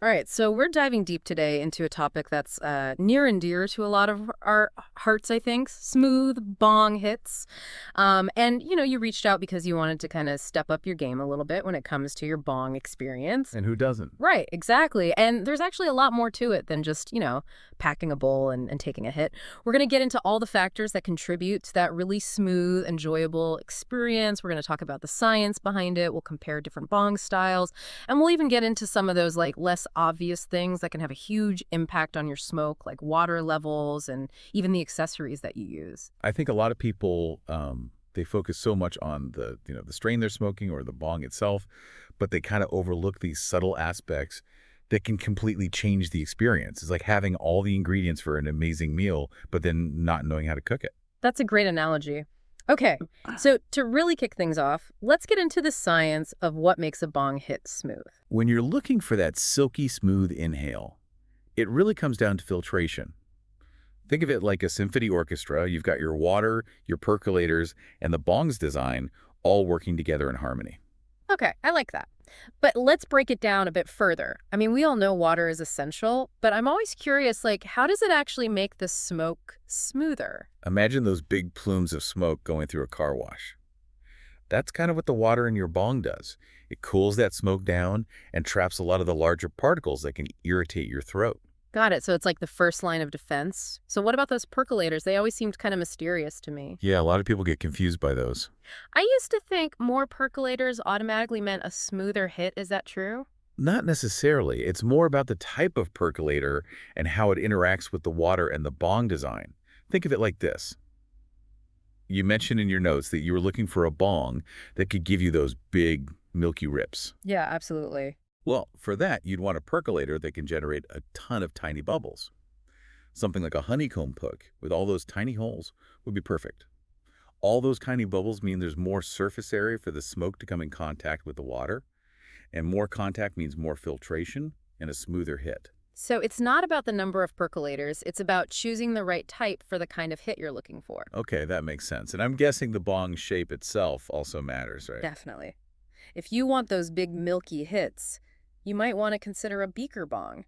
All right, so we're diving deep today into a topic that's near and dear to a lot of our hearts, I think. Smooth bong hits. You reached out because you wanted to kind of step up your game a little bit when it comes to your bong experience. And who doesn't? Right, exactly. And there's actually a lot more to it than just, packing a bowl and taking a hit. We're going to get into all the factors that contribute to that really smooth, enjoyable experience. We're going to talk about the science behind it. We'll compare different bong styles. And we'll even get into some of those like less obvious things that can have a huge impact on your smoke, like water levels and even the accessories that you use. I think a lot of people they focus so much on the strain they're smoking or the bong itself, but they kind of overlook these subtle aspects that can completely change the experience. It's like having all the ingredients for an amazing meal, but then not knowing how to cook it. That's a great analogy. Okay, so to really kick things off, let's get into the science of what makes a bong hit smooth. When you're looking for that silky smooth inhale, it really comes down to filtration. Think of it like a symphony orchestra. You've got your water, your percolators, and the bong's design all working together in harmony. Okay, I like that. But let's break it down a bit further. I mean, we all know water is essential, but I'm always curious, like, how does it actually make the smoke smoother? Imagine those big plumes of smoke going through a car wash. That's kind of what the water in your bong does. It cools that smoke down and traps a lot of the larger particles that can irritate your throat. Got it. So it's like the first line of defense. So what about those percolators? They always seemed kind of mysterious to me. Yeah, a lot of people get confused by those. I used to think more percolators automatically meant a smoother hit. Is that true? Not necessarily. It's more about the type of percolator and how it interacts with the water and the bong design. Think of it like this. You mentioned in your notes that you were looking for a bong that could give you those big, milky rips. Yeah, absolutely. Well, for that, you'd want a percolator that can generate a ton of tiny bubbles. Something like a honeycomb hook with all those tiny holes would be perfect. All those tiny bubbles mean there's more surface area for the smoke to come in contact with the water, and more contact means more filtration and a smoother hit. So it's not about the number of percolators, it's about choosing the right type for the kind of hit you're looking for. Okay, that makes sense. And I'm guessing the bong shape itself also matters, right? Definitely. If you want those big milky hits, you might want to consider a beaker bong.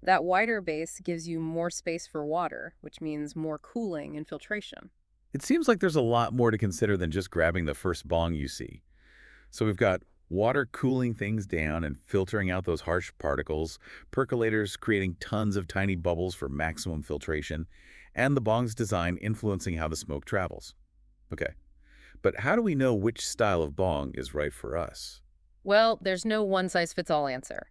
That wider base gives you more space for water, which means more cooling and filtration. It seems like there's a lot more to consider than just grabbing the first bong you see. So we've got water cooling things down and filtering out those harsh particles, percolators creating tons of tiny bubbles for maximum filtration, and the bong's design influencing how the smoke travels. Okay, but how do we know which style of bong is right for us? Well, there's no one-size-fits-all answer.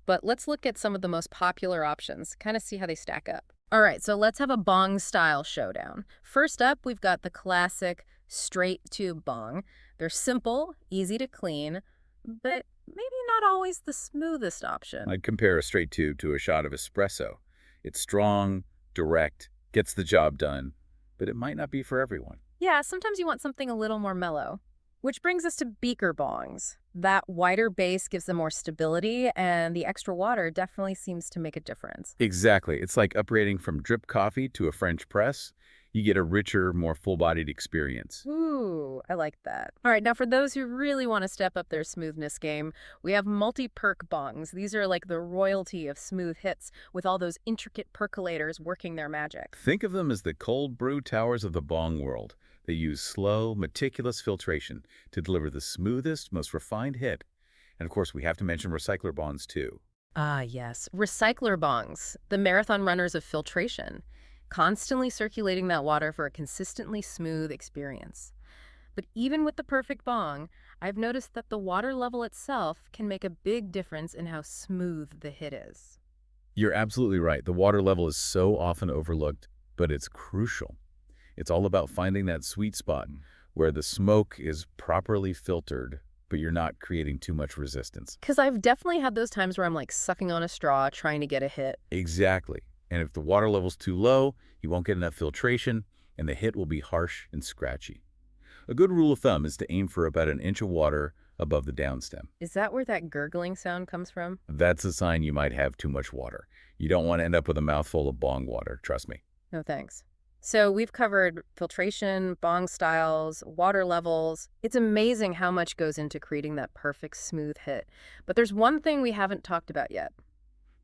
But let's look at some of the most popular options, kind of see how they stack up. All right, so let's have a bong style showdown. First up, we've got the classic straight tube bong. They're simple, easy to clean, but maybe not always the smoothest option. I'd compare a straight tube to a shot of espresso. It's strong, direct, gets the job done, but it might not be for everyone. Yeah, sometimes you want something a little more mellow. Which brings us to beaker bongs. That wider base gives them more stability, and the extra water definitely seems to make a difference. Exactly. It's like upgrading from drip coffee to a French press. You get a richer, more full-bodied experience. Ooh, I like that. All right, now for those who really want to step up their smoothness game, we have multi-perk bongs. These are like the royalty of smooth hits with all those intricate percolators working their magic. Think of them as the cold brew towers of the bong world. They use slow, meticulous filtration to deliver the smoothest, most refined hit. And of course, we have to mention recycler bonds too. Ah, yes. Recycler bongs, the marathon runners of filtration, constantly circulating that water for a consistently smooth experience. But even with the perfect bong, I've noticed that the water level itself can make a big difference in how smooth the hit is. You're absolutely right. The water level is so often overlooked, but it's crucial. It's all about finding that sweet spot where the smoke is properly filtered, but you're not creating too much resistance. Because I've definitely had those times where I'm like sucking on a straw trying to get a hit. Exactly. And if the water level's too low, you won't get enough filtration, and the hit will be harsh and scratchy. A good rule of thumb is to aim for about an inch of water above the downstem. Is that where that gurgling sound comes from? That's a sign you might have too much water. You don't want to end up with a mouthful of bong water, trust me. No thanks. So we've covered filtration, bong styles, water levels. It's amazing how much goes into creating that perfect smooth hit. But there's one thing we haven't talked about yet.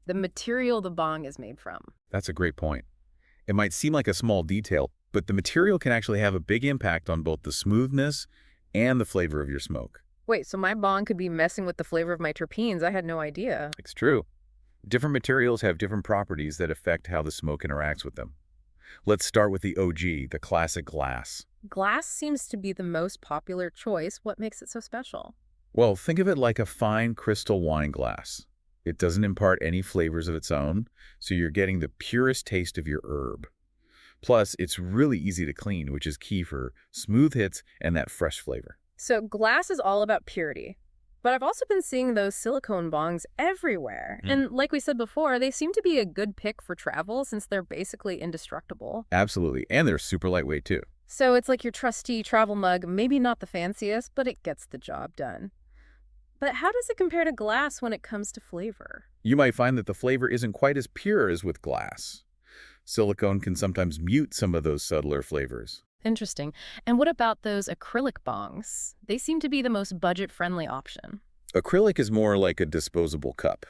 the material the bong is made from. That's a great point. It might seem like a small detail, but the material can actually have a big impact on both the smoothness and the flavor of your smoke. Wait, so my bong could be messing with the flavor of my terpenes? I had no idea. It's true. Different materials have different properties that affect how the smoke interacts with them. Let's start with the OG, the classic glass. Glass seems to be the most popular choice. What makes it so special? Well, think of it like a fine crystal wine glass. It doesn't impart any flavors of its own, so you're getting the purest taste of your herb. Plus, it's really easy to clean, which is key for smooth hits and that fresh flavor. So glass is all about purity. But I've also been seeing those silicone bongs everywhere. Mm. And like we said before, they seem to be a good pick for travel since they're basically indestructible. Absolutely, and they're super lightweight too. So it's like your trusty travel mug, maybe not the fanciest, but it gets the job done. But how does it compare to glass when it comes to flavor? You might find that the flavor isn't quite as pure as with glass. Silicone can sometimes mute some of those subtler flavors. Interesting. And what about those acrylic bongs? They seem to be the most budget-friendly option. Acrylic is more like a disposable cup.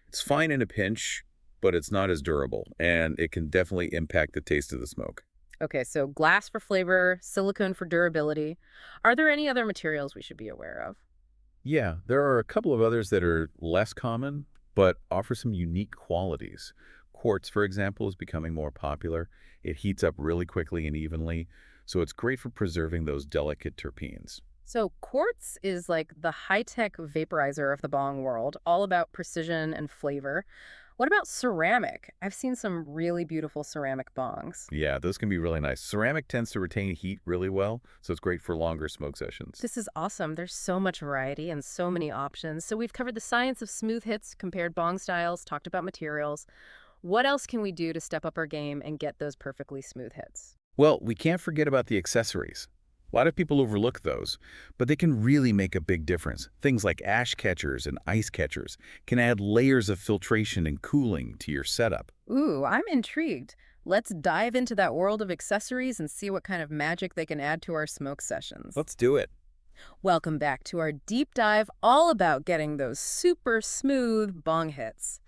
It's fine in a pinch, but it's not as durable, and it can definitely impact the taste of the smoke. Okay, so glass for flavor, silicone for durability. Are there any other materials we should be aware of? Yeah, there are a couple of others that are less common, but offer some unique qualities. Quartz, for example, is becoming more popular. It heats up really quickly and evenly, so it's great for preserving those delicate terpenes. So quartz is like the high-tech vaporizer of the bong world, all about precision and flavor. What about ceramic? I've seen some really beautiful ceramic bongs. Yeah, those can be really nice. Ceramic tends to retain heat really well, so it's great for longer smoke sessions. This is awesome. There's so much variety and so many options. So we've covered the science of smooth hits, compared bong styles, talked about materials. What else can we do to step up our game and get those perfectly smooth hits? Well, we can't forget about the accessories. A lot of people overlook those, but they can really make a big difference. Things like ash catchers and ice catchers can add layers of filtration and cooling to your setup. Ooh, I'm intrigued. Let's dive into that world of accessories and see what kind of magic they can add to our smoke sessions. Let's do it. Welcome back to our deep dive all about getting those super smooth bong hits.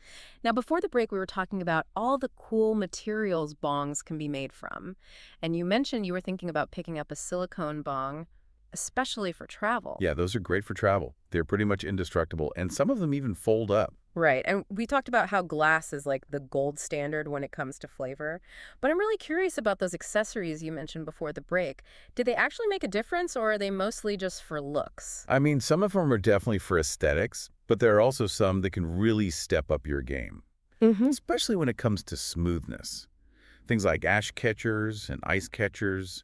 Now, before the break, we were talking about all the cool materials bongs can be made from. And you mentioned you were thinking about picking up a silicone bong, especially for travel. Yeah, those are great for travel. They're pretty much indestructible, and some of them even fold up. Right. And we talked about how glass is like the gold standard when it comes to flavor. But I'm really curious about those accessories you mentioned before the break. Did they actually make a difference, or are they mostly just for looks? I mean, some of them are definitely for aesthetics, but there are also some that can really step up your game, Mm-hmm. especially when it comes to smoothness. Things like ash catchers and ice catchers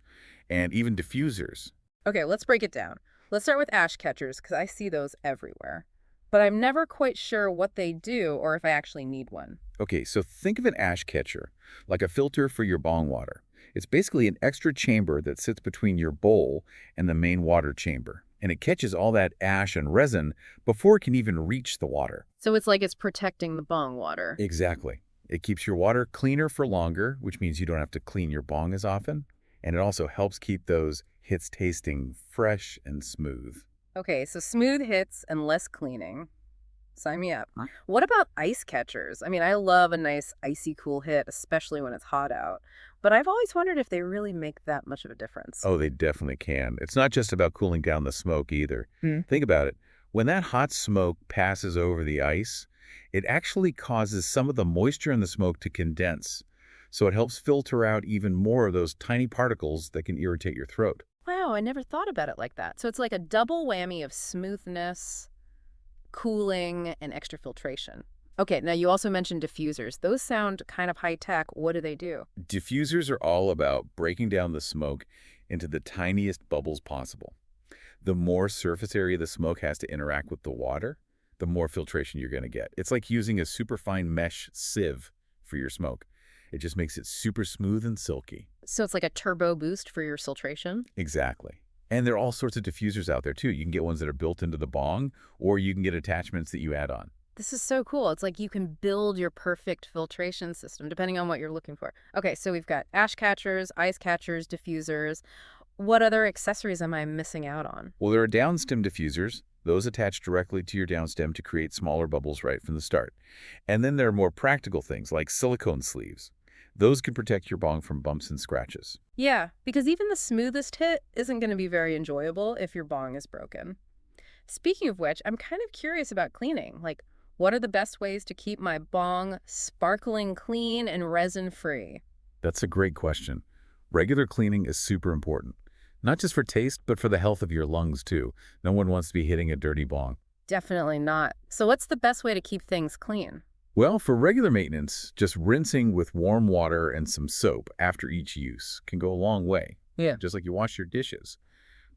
and even diffusers. Okay, let's break it down. Let's start with ash catchers because I see those everywhere. But I'm never quite sure what they do or if I actually need one. Okay, so think of an ash catcher, like a filter for your bong water. It's basically an extra chamber that sits between your bowl and the main water chamber, and it catches all that ash and resin before it can even reach the water. So it's like it's protecting the bong water. Exactly. It keeps your water cleaner for longer, which means you don't have to clean your bong as often, and it also helps keep those hits tasting fresh and smooth. Okay, so smooth hits and less cleaning. Sign me up. Huh? What about ice catchers? I mean, I love a nice icy cool hit, especially when it's hot out. But I've always wondered if they really make that much of a difference. Oh, they definitely can. It's not just about cooling down the smoke either. Hmm. Think about it. When that hot smoke passes over the ice, it actually causes some of the moisture in the smoke to condense. So it helps filter out even more of those tiny particles that can irritate your throat. Wow, I never thought about it like that. So it's like a double whammy of smoothness, cooling, and extra filtration. Okay, now you also mentioned diffusers. Those sound kind of high tech. What do they do? Diffusers are all about breaking down the smoke into the tiniest bubbles possible. The more surface area the smoke has to interact with the water, the more filtration you're going to get. It's like using a superfine mesh sieve for your smoke. It just makes it super smooth and silky. So it's like a turbo boost for your filtration? Exactly. And there are all sorts of diffusers out there too. You can get ones that are built into the bong, or you can get attachments that you add on. This is so cool. It's like you can build your perfect filtration system depending on what you're looking for. Okay, so we've got ash catchers, ice catchers, diffusers. What other accessories am I missing out on? Well, there are downstem diffusers. Those attach directly to your downstem to create smaller bubbles right from the start. And then there are more practical things like silicone sleeves. Those can protect your bong from bumps and scratches. Yeah, because even the smoothest hit isn't going to be very enjoyable if your bong is broken. Speaking of which, I'm kind of curious about cleaning. Like, what are the best ways to keep my bong sparkling clean and resin-free? That's a great question. Regular cleaning is super important, not just for taste, but for the health of your lungs too. No one wants to be hitting a dirty bong. Definitely not. So what's the best way to keep things clean? Well, for regular maintenance, just rinsing with warm water and some soap after each use can go a long way, Yeah. just like you wash your dishes.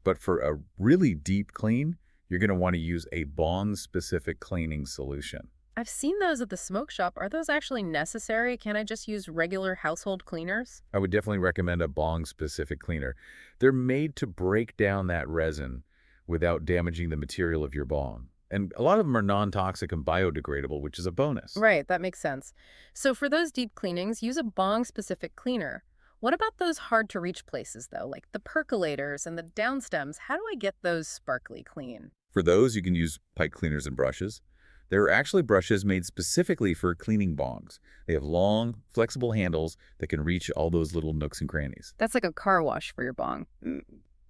But for a really deep clean, you're going to want to use a bong-specific cleaning solution. I've seen those at the smoke shop. Are those actually necessary? Can I just use regular household cleaners? I would definitely recommend a bong-specific cleaner. They're made to break down that resin without damaging the material of your bong. And a lot of them are non-toxic and biodegradable, which is a bonus. Right, that makes sense. So for those deep cleanings, use a bong-specific cleaner. What about those hard-to-reach places, though, like the percolators and the downstems? How do I get those sparkly clean? For those, you can use pipe cleaners and brushes. There are actually brushes made specifically for cleaning bongs. They have long, flexible handles that can reach all those little nooks and crannies. That's like a car wash for your bong.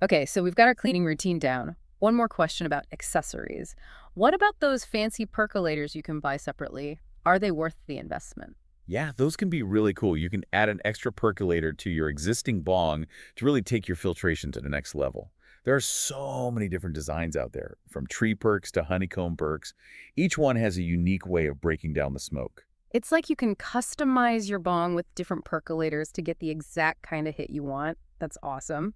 Okay, so we've got our cleaning routine down. One more question about accessories. What about those fancy percolators you can buy separately? Are they worth the investment? Yeah, those can be really cool. You can add an extra percolator to your existing bong to really take your filtration to the next level. There are so many different designs out there, from tree perks to honeycomb perks. Each one has a unique way of breaking down the smoke. It's like you can customize your bong with different percolators to get the exact kind of hit you want. That's awesome.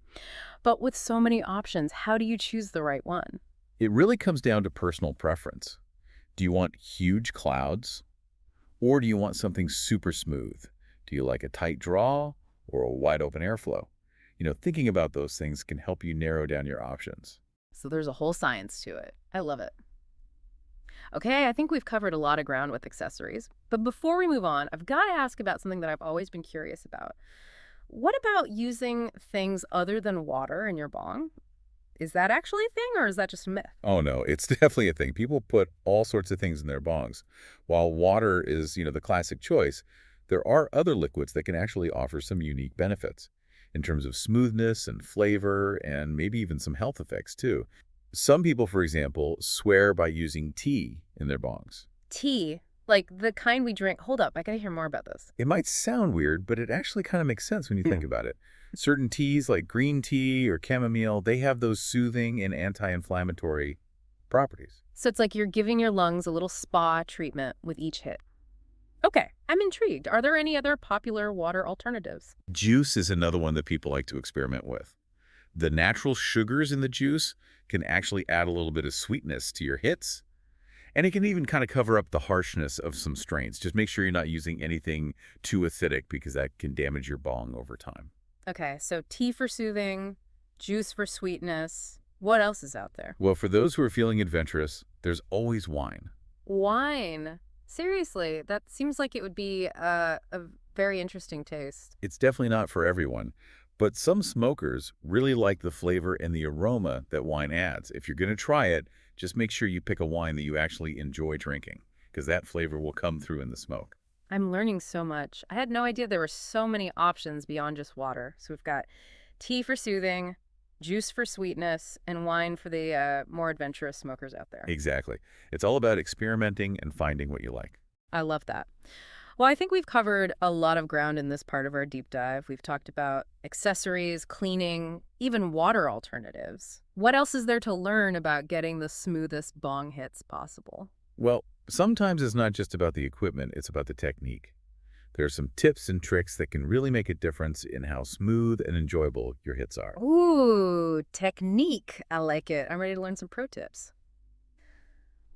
But with so many options, how do you choose the right one? It really comes down to personal preference. Do you want huge clouds, or do you want something super smooth? Do you like a tight draw or a wide open airflow? Thinking about those things can help you narrow down your options. So there's a whole science to it. I love it. Okay, I think we've covered a lot of ground with accessories. But before we move on, I've got to ask about something that I've always been curious about. What about using things other than water in your bong? Is that actually a thing or is that just a myth? Oh no, it's definitely a thing. People put all sorts of things in their bongs. While water is, the classic choice, there are other liquids that can actually offer some unique benefits in terms of smoothness and flavor and maybe even some health effects too. Some people, for example, swear by using tea in their bongs. Tea, like the kind we drink. Hold up, I gotta hear more about this. It might sound weird, but it actually kind of makes sense when you think about it. Certain teas like green tea or chamomile, they have those soothing and anti-inflammatory properties. So it's like you're giving your lungs a little spa treatment with each hit. Okay, I'm intrigued. Are there any other popular water alternatives? Juice is another one that people like to experiment with. The natural sugars in the juice can actually add a little bit of sweetness to your hits, and it can even kind of cover up the harshness of some strains. Just make sure you're not using anything too acidic because that can damage your bong over time. Okay, so tea for soothing, juice for sweetness. What else is out there? Well, for those who are feeling adventurous, there's always wine. Wine. Seriously, that seems like it would be a very interesting taste. It's definitely not for everyone, but some smokers really like the flavor and the aroma that wine adds. If you're going to try it, just make sure you pick a wine that you actually enjoy drinking, because that flavor will come through in the smoke. I'm learning so much. I had no idea there were so many options beyond just water. So we've got tea for soothing, juice for sweetness, and wine for the more adventurous smokers out there. Exactly. It's all about experimenting and finding what you like. I love that. Well, I think we've covered a lot of ground in this part of our deep dive. We've talked about accessories, cleaning, even water alternatives. What else is there to learn about getting the smoothest bong hits possible? Well, sometimes it's not just about the equipment, it's about the technique. There are some tips and tricks that can really make a difference in how smooth and enjoyable your hits are. Ooh, technique. I like it. I'm ready to learn some pro tips.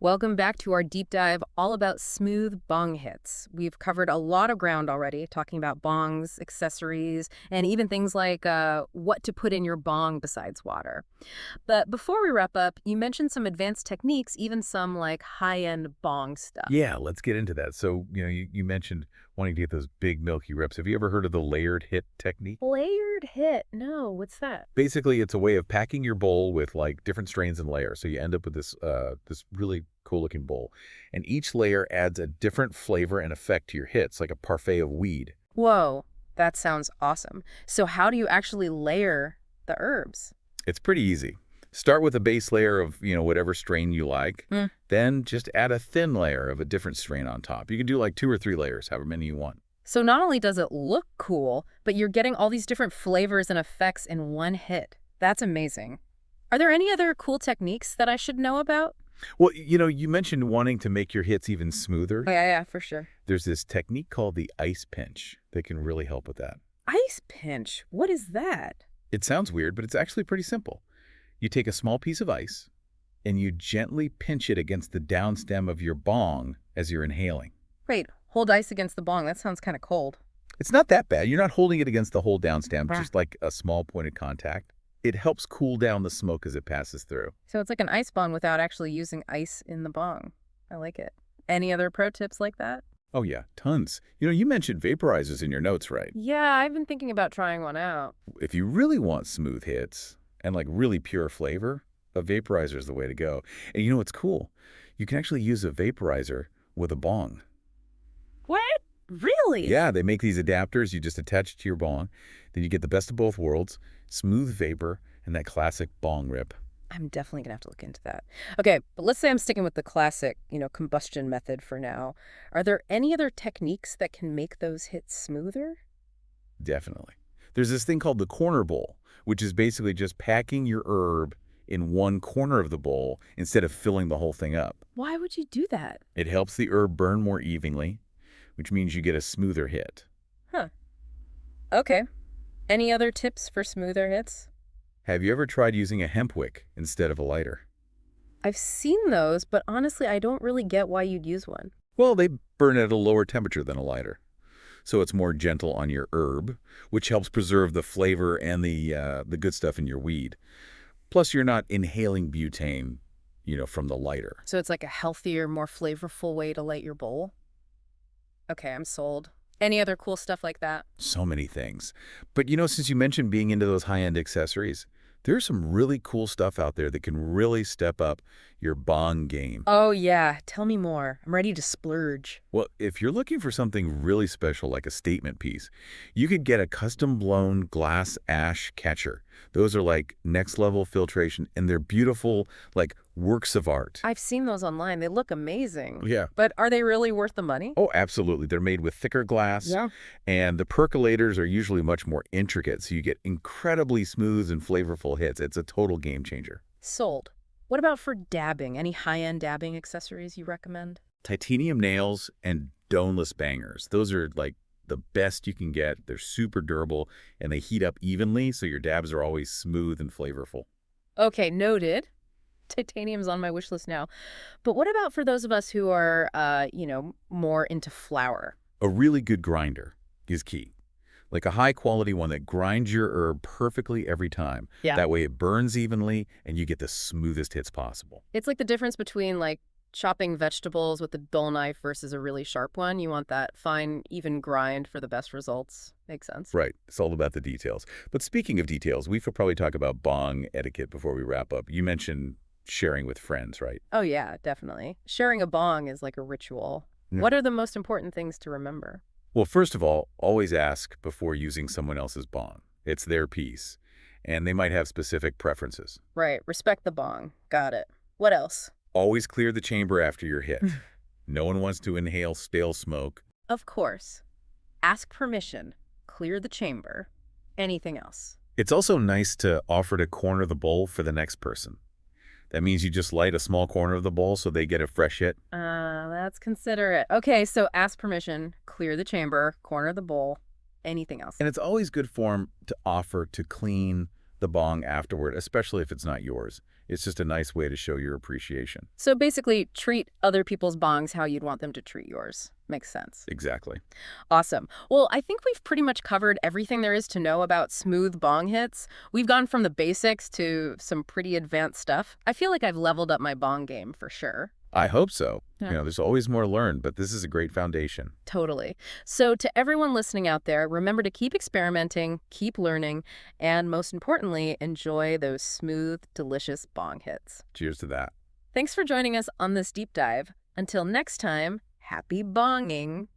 Welcome back to our deep dive all about smooth bong hits. We've covered a lot of ground already, talking about bongs, accessories, and even things like what to put in your bong besides water. But before we wrap up, you mentioned some advanced techniques, even some like high-end bong stuff. Yeah, let's get into that. So, you mentioned wanting to get those big milky rips. Have you ever heard of the layered hit technique? Layered hit. No, what's that? Basically, it's a way of packing your bowl with like different strains and layers. So you end up with this really cool looking bowl. And each layer adds a different flavor and effect to your hits, like a parfait of weed. Whoa, that sounds awesome. So how do you actually layer the herbs? It's pretty easy. Start with a base layer of, whatever strain you like. Hmm. Then just add a thin layer of a different strain on top. You can do like 2 or 3 layers, however many you want. So not only does it look cool, but you're getting all these different flavors and effects in one hit. That's amazing. Are there any other cool techniques that I should know about? Well, you mentioned wanting to make your hits even smoother. Yeah, for sure. There's this technique called the ice pinch that can really help with that. Ice pinch? What is that? It sounds weird, but it's actually pretty simple. You take a small piece of ice and you gently pinch it against the downstem of your bong as you're inhaling. Wait, hold ice against the bong. That sounds kind of cold. It's not that bad. You're not holding it against the whole downstem, Ah. just like a small pointed contact. It helps cool down the smoke as it passes through. So it's like an ice bong without actually using ice in the bong. I like it. Any other pro tips like that? Oh yeah, tons. You mentioned vaporizers in your notes, right? Yeah, I've been thinking about trying one out. If you really want smooth hits and like really pure flavor, a vaporizer is the way to go. And you know what's cool? You can actually use a vaporizer with a bong. What? Really? Yeah, they make these adapters. You just attach it to your bong. Then you get the best of both worlds, smooth vapor, and that classic bong rip. I'm definitely gonna have to look into that. Okay, but let's say I'm sticking with the classic, combustion method for now. Are there any other techniques that can make those hits smoother? Definitely. There's this thing called the corner bowl, which is basically just packing your herb in one corner of the bowl instead of filling the whole thing up. Why would you do that? It helps the herb burn more evenly, which means you get a smoother hit. Huh. Okay. Any other tips for smoother hits? Have you ever tried using a hemp wick instead of a lighter? I've seen those, but honestly, I don't really get why you'd use one. Well, they burn at a lower temperature than a lighter, so it's more gentle on your herb, which helps preserve the flavor and the good stuff in your weed. Plus, you're not inhaling butane, from the lighter. So it's like a healthier, more flavorful way to light your bowl? Okay, I'm sold. Any other cool stuff like that? So many things. But since you mentioned being into those high-end accessories, there's some really cool stuff out there that can really step up your bong game. Oh, yeah. Tell me more. I'm ready to splurge. Well, if you're looking for something really special like a statement piece, you could get a custom-blown glass ash catcher. Those are like next-level filtration, and they're beautiful, like works of art. I've seen those online. They look amazing. Yeah. But are they really worth the money? Oh, absolutely. They're made with thicker glass, Yeah. and the percolators are usually much more intricate, so you get incredibly smooth and flavorful hits. It's a total game changer. Sold. What about for dabbing? Any high-end dabbing accessories you recommend? Titanium nails and doneless bangers. Those are like the best you can get. They're super durable, and they heat up evenly, so your dabs are always smooth and flavorful. Okay, noted. Titanium's on my wish list now. But what about for those of us who are, more into flour? A really good grinder is key. Like a high-quality one that grinds your herb perfectly every time. Yeah. That way it burns evenly, and you get the smoothest hits possible. It's like the difference between, like, chopping vegetables with a dull knife versus a really sharp one. You want that fine, even grind for the best results. Makes sense. Right. It's all about the details. But speaking of details, we could probably talk about bong etiquette before we wrap up. You mentioned sharing with friends, right? Oh, yeah, definitely. Sharing a bong is like a ritual. Yeah. What are the most important things to remember? Well, first of all, always ask before using someone else's bong. It's their piece, and they might have specific preferences. Right, respect the bong. Got it. What else? Always clear the chamber after your hit. No one wants to inhale stale smoke. Of course. Ask permission. Clear the chamber. Anything else? It's also nice to offer to corner the bowl for the next person. That means you just light a small corner of the bowl so they get a fresh hit. That's considerate. Okay, so ask permission, clear the chamber, corner the bowl. Anything else? And it's always good form to offer to clean the bong afterward, especially if it's not yours. It's just a nice way to show your appreciation. So basically, treat other people's bongs how you'd want them to treat yours. Makes sense. Exactly. Awesome. Well, I think we've pretty much covered everything there is to know about smooth bong hits. We've gone from the basics to some pretty advanced stuff. I feel like I've leveled up my bong game for sure. I hope so. Yeah. There's always more to learn, but this is a great foundation. Totally. So to everyone listening out there, remember to keep experimenting, keep learning, and most importantly, enjoy those smooth, delicious bong hits. Cheers to that. Thanks for joining us on this deep dive. Until next time, happy bonging.